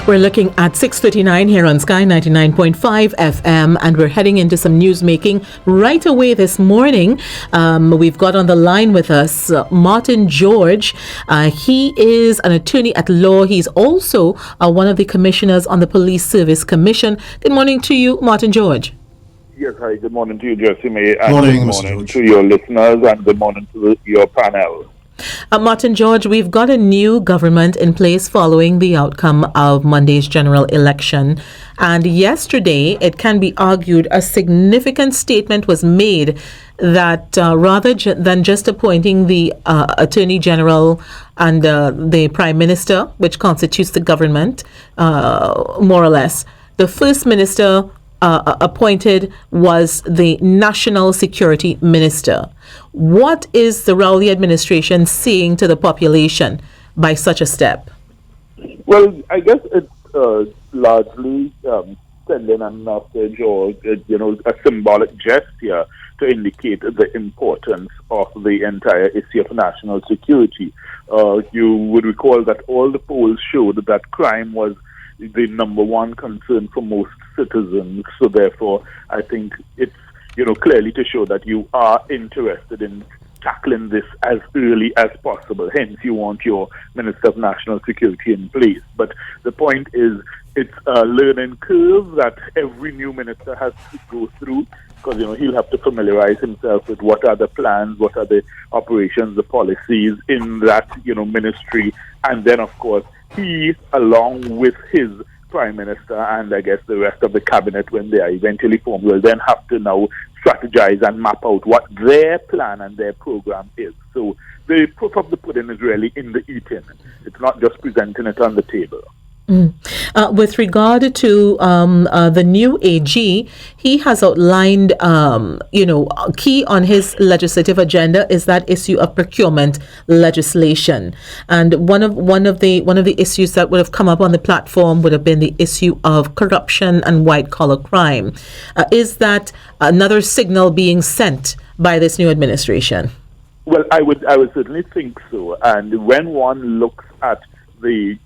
We're looking at 6:39 here on Sky 99.5 FM, and we're heading into some news making right away this morning. We've got on the line with us Martin George. He is an attorney at law. He's also one of the commissioners on the Police Service Commission. Good morning to you, Martin George. Yes, hi. Good morning to you, Jesse May. And morning, good Mr. morning George. to your listeners, and good morning to your panel. Martin George, we've got a new government in place following the outcome of Monday's general election. And yesterday, it can be argued a significant statement was made that rather than just appointing the Attorney General and the Prime Minister, which constitutes the government, more or less, the First Minister appointed was the National Security Minister. What is the Rowley administration saying to the population by such a step? Well, I guess it's largely sending a message or, a symbolic gesture to indicate the importance of the entire issue of national security. You would recall that all the polls showed that crime was the number one concern for most citizens. So therefore, I think it's, clearly to show that you are interested in tackling this as early as possible. Hence, you want your Minister of National Security in place. But the point is, it's a learning curve that every new minister has to go through, because, he'll have to familiarize himself with what are the plans, what are the operations, the policies in that, ministry. And then, of course, he, along with his Prime Minister and I guess the rest of the cabinet, when they are eventually formed, will then have to now strategize and map out what their plan and their program is. So the proof of the pudding is really in the eating. It's not just presenting it on the table. With regard to the new AG, he has outlined, key on his legislative agenda is that issue of procurement legislation, and one of the issues that would have come up on the platform would have been the issue of corruption and white collar crime. Is that another signal being sent by this new administration? Well, I would certainly think so. And when one looks at the,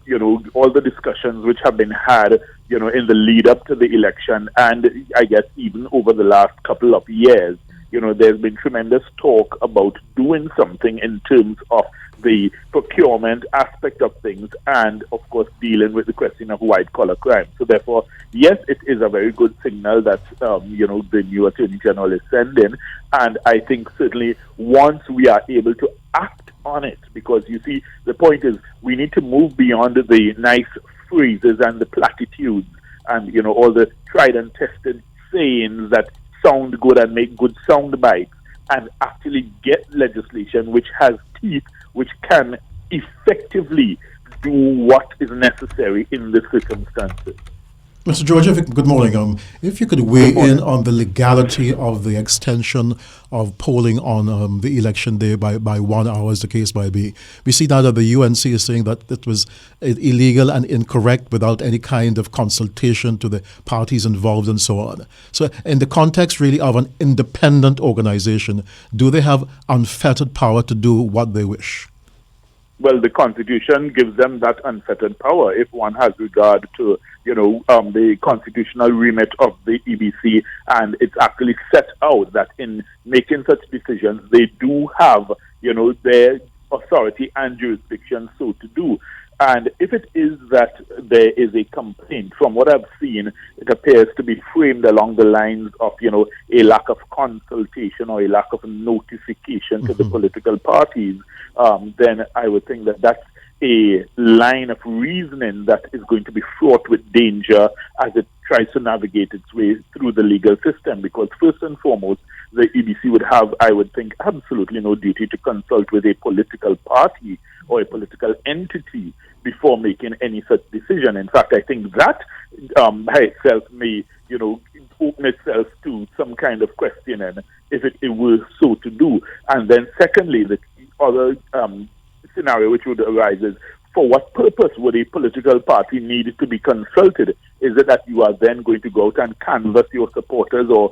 all the discussions which have been had, in the lead up to the election, and I guess even over the last couple of years, there's been tremendous talk about doing something in terms of the procurement aspect of things, and of course dealing with the question of white collar crime. So therefore, yes, it is a very good signal that the new Attorney General is sending, and I think certainly once we are able to act on it, because you see, the point is we need to move beyond the nice phrases and the platitudes and all the tried and tested sayings that sound good and make good sound bites, and actually get legislation which has teeth, which can effectively do what is necessary in the circumstances. Mr. George, good morning. If you could weigh in on the legality of the extension of polling on the election day by 1 hour, as the case might be. We see now that the UNC is saying that it was illegal and incorrect without any kind of consultation to the parties involved and so on. So in the context really of an independent organization, do they have unfettered power to do what they wish? Well, the Constitution gives them that unfettered power if one has regard to, the constitutional remit of the EBC, and it's actually set out that in making such decisions, they do have, their authority and jurisdiction so to do. And if it is that there is a complaint, from what I've seen, it appears to be framed along the lines of, a lack of consultation or a lack of notification to the political parties, then I would think that that's a line of reasoning that is going to be fraught with danger as it tries to navigate its way through the legal system. Because first and foremost, the EBC would have, I would think, absolutely no duty to consult with a political party or a political entity before making any such decision. In fact, I think that by itself may, open itself to some kind of questioning if it were so to do. And then secondly, the other scenario which would arise is, for what purpose would a political party need to be consulted? Is it that you are then going to go out and canvass your supporters or,